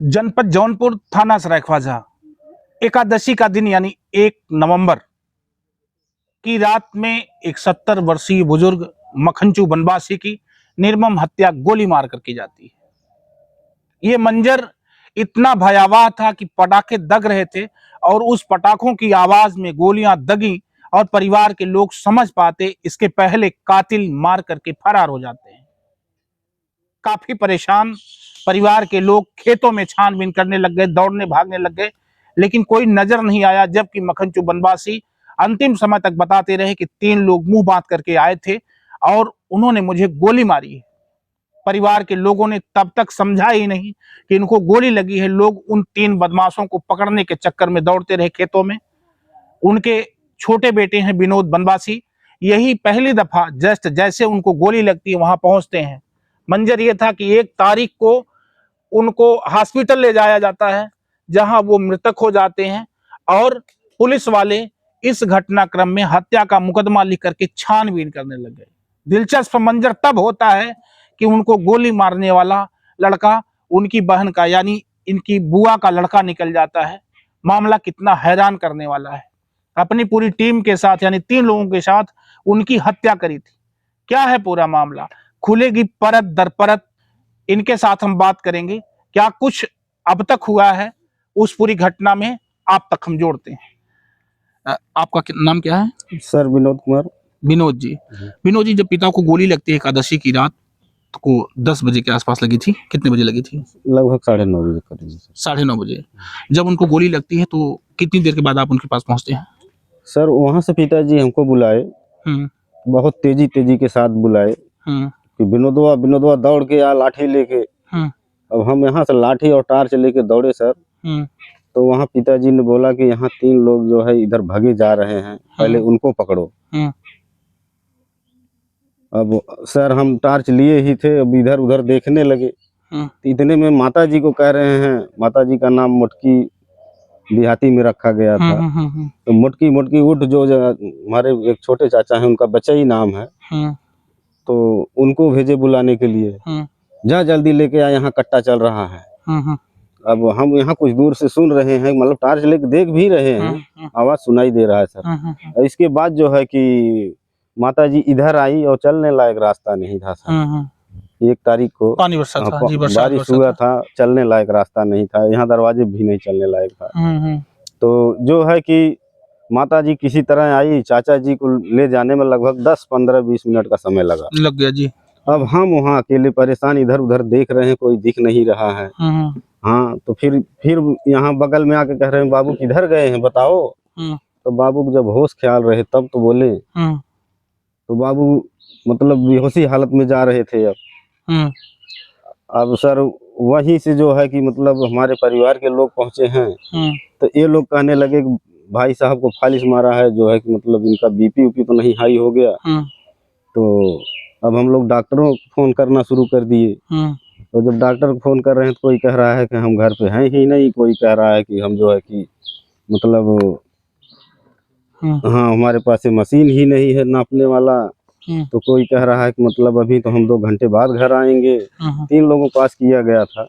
जनपद जौनपुर, थाना सरायख्वाजा। एकादशी का दिन यानी 1 नवंबर की रात में एक 70 वर्षीय बुजुर्ग मखनचू बनवासी की निर्मम हत्या गोली मार कर की जाती है। ये मंजर इतना भयावह था कि पटाखे दग रहे थे और उस पटाखों की आवाज में गोलियां दगी और परिवार के लोग समझ पाते इसके पहले कातिल मार करके फरार हो जाते हैं। काफी परेशान परिवार के लोग खेतों में छानबीन करने लग गए, दौड़ने भागने लग गए, लेकिन कोई नजर नहीं आया। जबकि मखनचू बनवासी अंतिम समय तक बताते रहे कि 3 लोग मुंह बांध करके आए थे और उन्होंने मुझे गोली मारी है। परिवार के लोगों ने तब तक समझा ही नहीं कि इनको गोली लगी है। लोग उन 3 बदमाशों को पकड़ने के चक्कर में दौड़ते रहे खेतों में। उनके छोटे बेटे हैं विनोद बनवासी, यही पहली दफा जस्ट जैसे उनको गोली लगती है वहां पहुंचते हैं। मंजर ये था कि 1 तारीख को उनको हॉस्पिटल ले जाया जाता है, जहां वो मृतक हो जाते हैं और पुलिस वाले इस घटनाक्रम में हत्या का मुकदमा लिख करके छानबीन करने लग गए। दिलचस्प मंजर तब होता है कि उनको गोली मारने वाला लड़का उनकी बहन का यानी इनकी बुआ का लड़का निकल जाता है। मामला कितना हैरान करने वाला है। अपनी पूरी टीम के साथ यानी 3 लोगों के साथ उनकी हत्या करी थी। क्या है पूरा मामला, खुलेगी परत दर परत। इनके साथ हम बात करेंगे क्या कुछ अब तक हुआ है, उस पूरी घटना में आप तक हम जोड़ते हैं। आपका नाम क्या है? सर विनोद कुमार। विनोद जी। विनोद जी, जब पिता को गोली लगती है एकादशी की रात को 10 बजे के आसपास लगी थी, कितने बजे लगी थी? लगभग 9:30 बजे करीब। 9:30 बजे। जब उनको गोली लगती है तो कितनी देर के बाद आप उनके पास पहुंचते हैं? सर वहां से पिताजी हमको बुलाए, बहुत तेजी के साथ बुलाए कि विनोदवा दौड़ के आ लाठी लेके। अब हम यहाँ से लाठी और टार्च लेके दौड़े सर। तो वहाँ पिताजी ने बोला कि यहाँ 3 लोग जो है इधर भागे जा रहे हैं, पहले उनको पकड़ो। अब सर हम टार्च लिए ही थे, अब इधर उधर देखने लगे। इतने में माताजी को कह रहे हैं, माताजी का नाम मोटकी देहाती में रखा गया था। तो मोटकी उठ, जो हमारे एक छोटे चाचा हैं उनका बचई नाम है, तो उनको भेजे बुलाने के लिए। जा जल्दी लेके आ, यहाँ कट्टा चल रहा है। अब हम यहाँ कुछ दूर से सुन रहे हैं, मतलब टार्च लेके देख भी रहे हैं, आवाज सुनाई दे रहा है सर। इसके बाद जो है कि माताजी इधर आई और चलने लायक रास्ता नहीं था सर। 1 तारीख को पानी बरसा था, जी, बारिश हुआ था, चलने लायक रास्ता नहीं था, यहाँ दरवाजे भी नहीं चलने लायक था। तो जो है कि माताजी किसी तरह आई, चाचा जी को ले जाने में लगभग 10, 15, 20 मिनट का समय लग गया जी। अब हम वहाँ अकेले परेशान इधर उधर देख रहे हैं, कोई दिख नहीं रहा है। हाँ, तो फिर यहाँ बगल में आके कह रहे हैं, बाबू किधर गए हैं बताओ। तो बाबू को जब होश ख्याल रहे तब तो बोले। तो बाबू मतलब बेहोशी हालत में जा रहे थे। अब सर वहीं से जो है कि मतलब हमारे परिवार के लोग पहुंचे हैं। तो ये लोग कहने लगे कि भाई साहब को फालिश मारा है, जो है कि मतलब इनका बीपी उपी तो नहीं हाई हो गया। तो अब हम लोग डॉक्टरों को फोन करना शुरू कर दिए। तो जब डॉक्टर को फोन कर रहे हैं तो कोई कह रहा है कि हम घर पे हैं ही नहीं, कोई कह रहा है कि हम जो है कि मतलब हाँ हमारे पास मशीन ही नहीं है नापने वाला। तो कोई कह रहा है कि मतलब अभी तो हम 2 घंटे बाद घर आएंगे। 3 लोगों को पास किया गया था।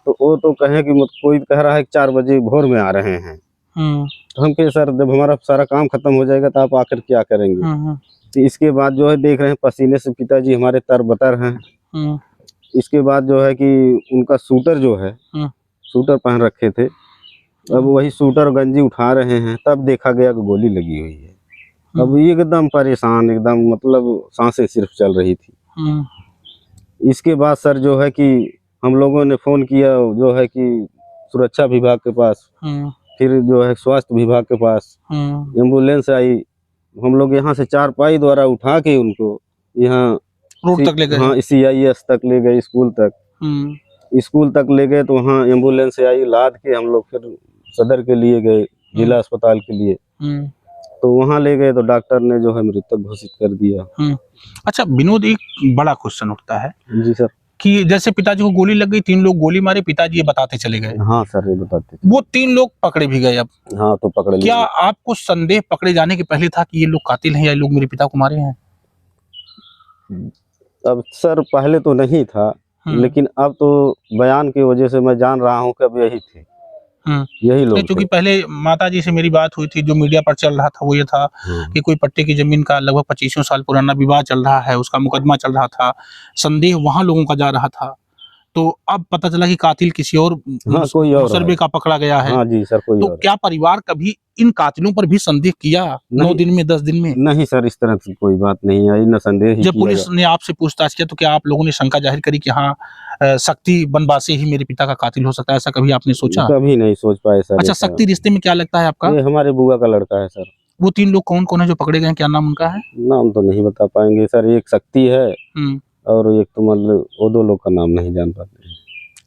तो वो तो कहे कि कोई कह रहा है कि 4 बजे भोर में आ रहे हैं। तो हम कहे सर जब हमारा सारा काम खत्म हो जाएगा तो आप आकर क्या करेंगे। तो इसके बाद जो है देख रहे हैं पसीने से पिताजी हमारे तरबतर हैं। इसके बाद जो है कि उनका सूटर जो है, सूटर पहन रखे थे, अब वही सूटर गंजी उठा रहे हैं, तब देखा गया कि गोली लगी हुई है। अब एकदम परेशान, एकदम मतलब सांसें सिर्फ चल रही थी। इसके बाद सर जो है कि हम लोगों ने फोन किया जो है कि सुरक्षा विभाग के पास, फिर जो है स्वास्थ्य विभाग के पास। एम्बुलेंस आई, हम लोग यहाँ से 4 पाई द्वारा उठा के उनको यहाँ रोड तक ले गए। हाँ CIS तक ले गए, स्कूल तक ले गए। तो वहाँ एम्बुलेंस से आई, लाद के हम लोग फिर सदर के लिए गए, जिला अस्पताल के लिए। तो वहाँ ले गए तो डॉक्टर ने जो है मृतक घोषित कर दिया। अच्छा विनोद, एक बड़ा क्वेश्चन उठता है जी सर कि जैसे पिताजी को गोली लग गई, 3 लोग गोली मारे, पिताजी ये बताते चले गए। हाँ सर ये बताते। वो 3 लोग पकड़े भी गए। अब हाँ तो पकड़े। क्या आपको संदेह पकड़े जाने के पहले था कि ये लोग कातिल हैं या ये लोग मेरे पिता को मारे हैं? अब सर पहले तो नहीं था, लेकिन अब तो बयान की वजह से मैं जान रहा हूँ कि अब यही थे, यही लोग क्योंकि थे। पहले माता जी से मेरी बात हुई थी, जो मीडिया पर चल रहा था वो ये था कि कोई पट्टे की जमीन का लगभग 25 साल पुराना विवाद चल रहा है, उसका मुकदमा चल रहा था, संदेह वहां लोगों का जा रहा था। तो अब पता चला कि कातिल किसी और हाँ, कोई और मुसरबे है। का पकड़ा गया है। हाँ जी सर, कोई तो और क्या परिवार कभी इन कातिलों पर भी संदेह किया 9 दिन में, 10 दिन में? नहीं सर, इस तरह की कोई बात नहीं आई, न संदेह ही जब किया पुलिस ने आपसे पूछताछ किया तो क्या आप लोगों ने शंका जाहिर करी कि हाँ, शक्ति बनवासी ही मेरे पिता का कातिल हो सकता है, ऐसा कभी आपने सोचा? कभी नहीं सोच पाए सर। अच्छा, ऐसा शक्ति रिश्ते में क्या लगता है आपका? ये हमारे बुआ का लड़का है सर। वो 3 लोग कौन कौन है जो पकड़े गए हैं, क्या नाम उनका है? नाम तो नहीं बता पाएंगे सर, एक शक्ति है और एक तो मतलब वो 2 लोग का नाम नहीं जान पाते।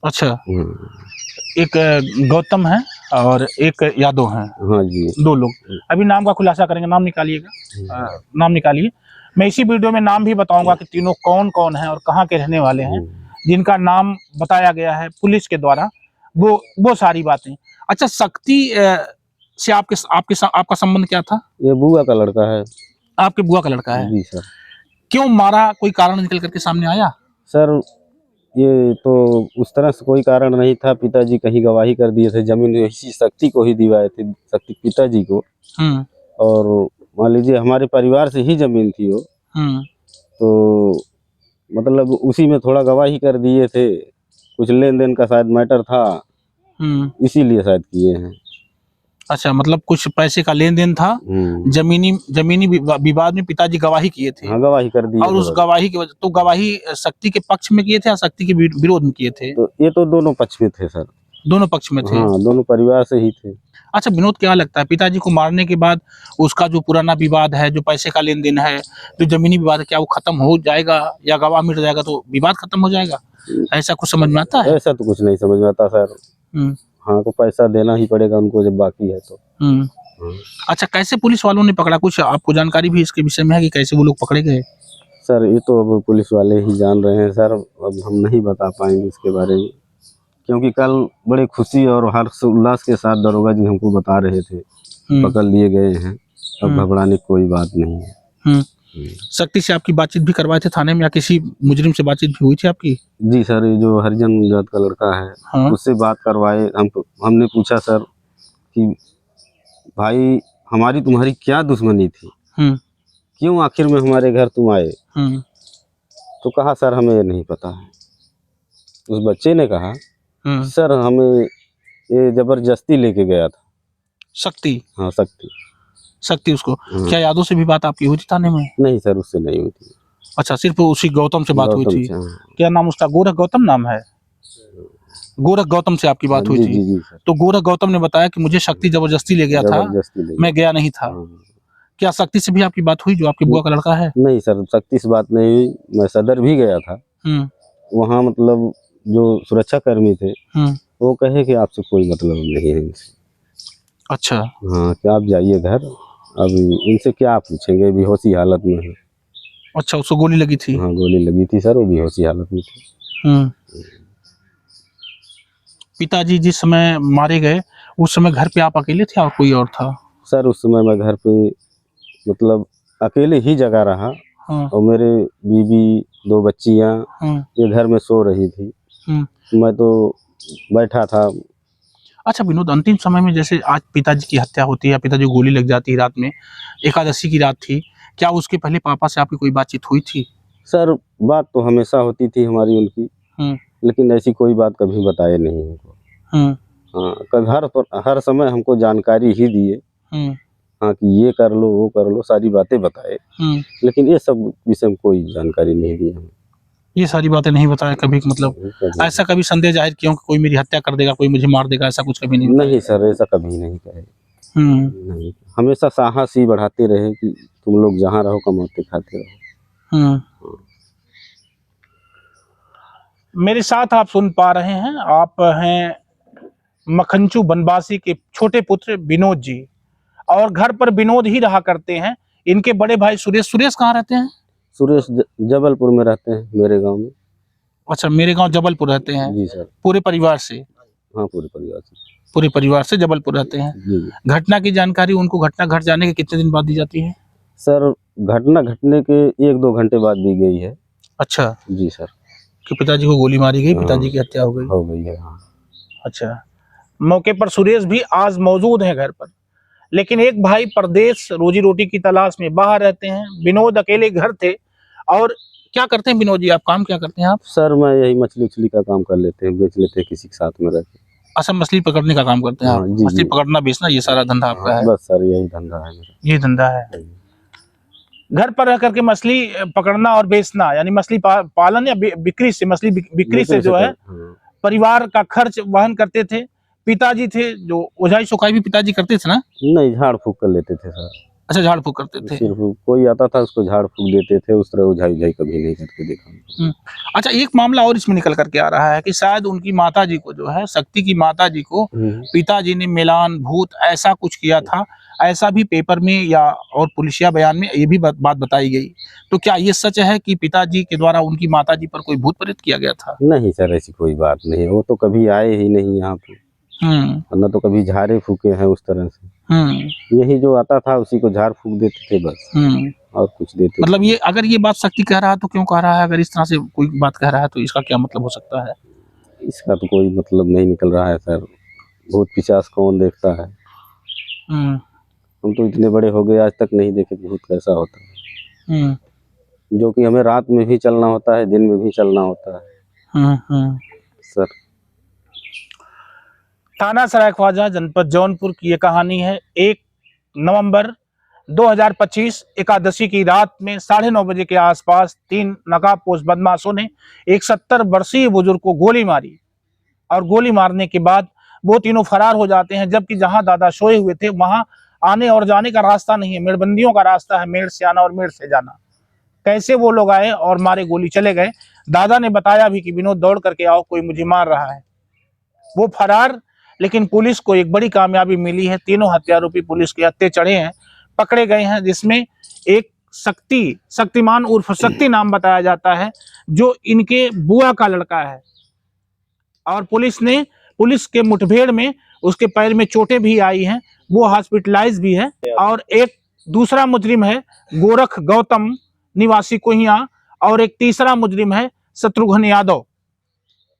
अच्छा, एक गौतम है और एक यादव है। हाँ जी, 2 लोग। अभी नाम का खुलासा करेंगे, नाम निकालिएगा, नाम निकालिए। मैं इसी वीडियो में नाम भी बताऊंगा कि तीनों कौन कौन है और कहाँ के रहने वाले हैं, जिनका नाम बताया गया है पुलिस के द्वारा, वो सारी बातें। अच्छा, शक्ति से आपका संबंध क्या था? ये बुआ का लड़का है। आपके बुआ का लड़का है? जी सर। क्यों मारा, कोई कारण निकल करके सामने आया? सर ये तो उस तरह से कोई कारण नहीं था, पिताजी कहीं गवाही कर दिए थे, जमीन इसी शक्ति को ही दिवाए थे, शक्ति पिताजी को। और मान लीजिए हमारे परिवार से ही जमीन थी वो, तो मतलब उसी में थोड़ा गवाही कर दिए थे, कुछ लेन देन का शायद मैटर था, इसीलिए शायद किए हैं। अच्छा, मतलब कुछ पैसे का लेन देन था, जमीनी विवाद में पिताजी गवाही किए थे। हाँ, गवाही कर दी। और उस गवाही की वजह, तो गवाही शक्ति के पक्ष में किए थे या शक्ति के विरोध में किए थे? तो ये तो दोनों पक्ष में थे सर। दोनों पक्ष में थे? हाँ, दोनों परिवार से ही थे। अच्छा विनोद, क्या लगता है पिताजी को मारने के बाद उसका जो पुराना विवाद है, जो पैसे का लेन देन है, जो जमीनी विवाद है, क्या वो खत्म हो जाएगा या गवाह मिट जाएगा तो विवाद खत्म हो जाएगा? ऐसा कुछ समझ में आता है? ऐसा तो कुछ नहीं समझ में आता सर। हाँ, को पैसा देना ही पड़ेगा उनको जब बाकी है तो। अच्छा, कैसे पुलिस वालों ने पकड़ा, कुछ आपको जानकारी भी इसके विषय में है कि कैसे वो लोग पकड़े गए? सर ये तो अब पुलिस वाले ही जान रहे हैं सर, अब हम नहीं बता पाएंगे इसके बारे में, क्योंकि कल बड़े खुशी और हर्ष उल्लास के साथ दरोगा जी हमको बता रहे थे पकड़ लिए गए हैं, अब घबराने की कोई बात नहीं है। शक्ति से आपकी बातचीत भी करवाए थे थाने में या किसी मुजरिम से बातचीत भी हुई थी आपकी? जी सर, ये जो हरिजन जात का लड़का है, उससे बात करवाए। हमने पूछा सर कि भाई हमारी तुम्हारी क्या दुश्मनी थी, क्यों आखिर में हमारे घर तुम आए? तो कहा सर हमें ये नहीं पता है। उस बच्चे ने कहा सर हमें ये जबरदस्ती लेके गया था। शक्ति? हाँ, शक्ति उसको। क्या यादों से भी बात आपकी हुई थी थाने में? नहीं सर, उससे नहीं हुई थी। अच्छा, सिर्फ उसी गौतम से बात हुई थी। क्या नाम उसका? गोरख गौतम नाम है? गोरख गौतम से आपकी बात हुई थी? जी, तो गोरख गौतम ने बताया कि मुझे शक्ति जबरदस्ती ले गया था, मैं गया नहीं था। क्या शक्ति से भी आपकी बात हुई, जो आपकी बुआ का लड़का है? नहीं सर, शक्ति से बात नहीं हुई। मैं सदर भी गया था, वहाँ मतलब जो सुरक्षा कर्मी थे वो कहे कि आपसे कोई मतलब नहीं है। अच्छा। हाँ, कि आप जाइए घर, अब इनसे क्या पूछेंगे, बेहोशी हालत में है। अच्छा, उसको गोली लगी थी? हाँ, गोली लगी थी सर, वो बेहोशी हालत में थी। पिताजी जिस समय मारे गए उस समय घर पे आप अकेले थे और कोई और था? सर उस समय मैं घर पे मतलब अकेले ही जगह रहा। और मेरे बीवी 2 बच्चियाँ ये घर में सो रही थी, मैं तो बैठा था। अच्छा विनोद, अंतिम समय में जैसे आज पिताजी की हत्या होती है या पिताजी को गोली लग जाती है रात में, एकादशी की रात थी, क्या उसके पहले पापा से आपकी कोई बातचीत हुई थी? सर बात तो हमेशा होती थी हमारी उनकी, लेकिन ऐसी कोई बात कभी बताए नहीं हमको। हाँ, कभी हर समय हमको जानकारी ही दिए, हाँ कि ये कर लो वो कर लो, सारी बातें बताए, लेकिन ये सब विषय में कोई जानकारी नहीं दी हमें। ये सारी बातें नहीं बताया कभी? मतलब ऐसा कभी संदेह जाहिर किया कि कोई मेरी हत्या कर देगा, कोई मुझे मार देगा, ऐसा कुछ कभी नहीं? नहीं सर, ऐसा कभी नहीं कहे। नहीं, हमेशा साहस ही बढ़ाते रहे कि तुम लोग जहाँ रहो कमाते खाते रहो। मेरे साथ आप सुन पा रहे हैं, आप हैं मखनचू बनवासी के छोटे पुत्र विनोद जी, और घर पर विनोद ही रहा करते हैं। इनके बड़े भाई सुरेश कहाँ रहते हैं? सुरेश जबलपुर में रहते हैं, मेरे गांव में। अच्छा, मेरे गांव जबलपुर रहते हैं? जी सर। पूरे परिवार से? हाँ, पूरे परिवार से। पूरे परिवार से जबलपुर रहते हैं। जी। घटना की जानकारी उनको घटना घट जाने के कितने दिन बाद दी जाती है? सर घटना घटने के 1-2 घंटे बाद दी गई है। अच्छा जी सर। कि पिताजी को गोली मारी गई, हाँ। पिताजी की हत्या हो गई। हो गई है, हाँ। अच्छा, मौके पर सुरेश भी आज मौजूद हैं घर पर, लेकिन एक भाई परदेश रोजी रोटी की तलाश में बाहर रहते हैं। विनोद अकेले घर थे। और क्या करते हैं विनोद जी, आप काम क्या करते हैं आप? सर मैं यही मछली उछली का काम कर लेते हैं, बेच लेते हैं किसी के साथ में रह के। अच्छा, मछली पकड़ने का काम करते हैं आप? हाँ, जी, मछली जी। पकड़ना बेचना ये सारा धंधा आपका है? बस सर यही धंधा है मेरा। ये धंधा है। घर पर रह करके मछली पकड़ना और बेचना, यानी मछली पालन या बिक्री से, मछली बिक्री से जो है हाँ। परिवार का खर्च वहन करते थे। पिताजी थे जो ओझाई सोखाई भी पिताजी करते थे ना? नहीं, झाड़ फूक कर लेते थे सर। अच्छा, झाड़ फूक करते थे। सिर्फ कोई आता था उसको झाड़ फूक देते थे, उस तरह उझाई उझाई कभी नहीं करके देखा। अच्छा, एक मामला और इसमें निकल करके आ रहा है कि शायद उनकी माताजी को जो है, शक्ति की माताजी को पिताजी ने मिलान भूत ऐसा कुछ किया था, ऐसा भी पेपर में या और पुलिसिया बयान में ये भी बात बताई गई। तो क्या ये सच है कि पिताजी के द्वारा उनकी माताजी पर कोई भूत प्रेत किया गया था? नहीं सर, ऐसी कोई बात नहीं है। वो तो कभी आए ही नहीं यहाँ पे, न तो कभी झाड़े फूके हैं उस तरह से। यही जो आता था उसी को झाड़ फूक देते थे बस, और कुछ देते मतलब ये अगर ये बात शक्ति कह रहा है तो क्यों कह रहा है? अगर इस तरह से कोई बात कह रहा है तो इसका क्या मतलब हो सकता है? इसका तो कोई मतलब नहीं निकल रहा है सर। भूत पिशाच कौन देखता है? हम तो इतने बड़े हो गए आज तक नहीं देखे भूत कैसा होता है। जो कि हमें रात में भी चलना होता है, दिन में भी चलना होता है। सर थाना सरायख्वाजा जनपद जौनपुर की ये कहानी है। 1 नवंबर 2025 एकादशी की रात में 9:30 बजे के आसपास 3 नकाबपोश बदमाशों ने एक 70 वर्षीय बुजुर्ग को गोली मारी और गोली मारने के बाद वो तीनों फरार हो जाते हैं। जबकि जहां दादा सोए हुए थे वहां आने और जाने का रास्ता नहीं है, मेड़बंदियों का रास्ता है, मेड़ से आना और मेड़ से जाना। कैसे वो लोग आए और मारे गोली चले गए? दादा ने बताया भी कि विनोद दौड़ करके आओ, कोई मुझे मार रहा है। वो फरार, लेकिन पुलिस को एक बड़ी कामयाबी मिली है। तीनों हत्यारोपी पुलिस के हत्थे चढ़े हैं, पकड़े गए हैं, जिसमें एक शक्तिमान उर्फ शक्ति नाम बताया जाता है, जो इनके बुआ का लड़का है। और पुलिस के मुठभेड़ में उसके पैर में चोटें भी आई हैं, वो हॉस्पिटलाइज भी है। और एक दूसरा मुजरिम है गोरख गौतम निवासी कोहिया, और एक तीसरा मुजरिम है शत्रुघ्न यादव,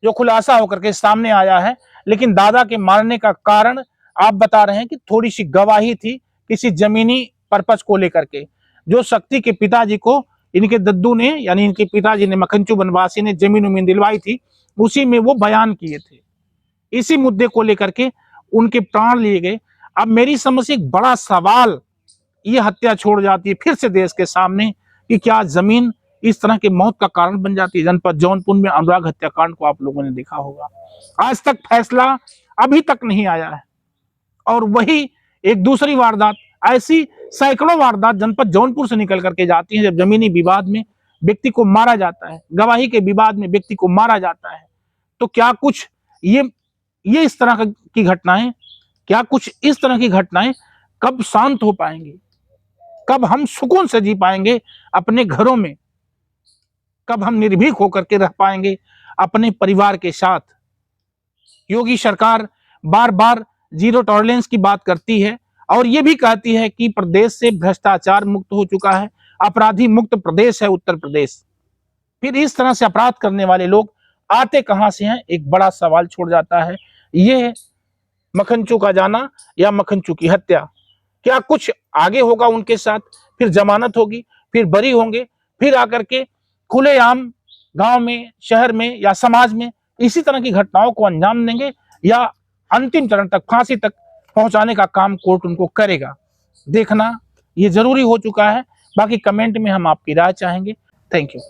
जो खुलासा होकर के सामने आया है। लेकिन दादा के मारने का कारण आप बता रहे हैं कि थोड़ी सी गवाही थी किसी जमीनी पर्पस को लेकर के, जो शक्ति के पिताजी को इनके दद्दू ने, यानी इनके पिताजी ने, मखनचू बनवासी ने जमीन उमीन दिलवाई थी, उसी में वो बयान किए थे। इसी मुद्दे को लेकर के उनके प्राण लिए गए। अब मेरी समझ से एक बड़ा सवाल ये हत्या छोड़ जाती है फिर से देश के सामने कि क्या जमीन इस तरह के मौत का कारण बन जाती है? जनपद जौनपुर में अनुराग हत्याकांड को आप लोगों ने देखा होगा, आज तक फैसला अभी तक नहीं आया है। और वही एक दूसरी वारदात, ऐसी सैकड़ों वारदात जनपद जौनपुर से निकल करके जाती हैं, जब जमीनी विवाद में व्यक्ति को मारा जाता है, गवाही के विवाद में व्यक्ति को मारा जाता है। तो क्या कुछ ये इस तरह की घटनाएं, क्या कुछ इस तरह की घटनाएं कब शांत हो पाएंगी? कब हम सुकून से जी पाएंगे अपने घरों में? कब हम निर्भीक होकर के रह पाएंगे अपने परिवार के साथ? योगी सरकार बार बार जीरो टॉलरेंस की बात करती है और ये भी कहती है कि प्रदेश से भ्रष्टाचार मुक्त हो चुका है, अपराधी मुक्त प्रदेश है उत्तर प्रदेश। फिर इस तरह से अपराध करने वाले लोग आते कहां से हैं? एक बड़ा सवाल छोड़ जाता है। ये मखनचू का जाना या मखनचू की हत्या, क्या कुछ आगे होगा उनके साथ? फिर जमानत होगी, फिर बरी होंगे, फिर आकर के खुलेआम गांव में, शहर में या समाज में इसी तरह की घटनाओं को अंजाम देंगे, या अंतिम चरण तक, फांसी तक पहुंचाने का काम कोर्ट उनको करेगा? देखना ये जरूरी हो चुका है। बाकी कमेंट में हम आपकी राय चाहेंगे। Thank you.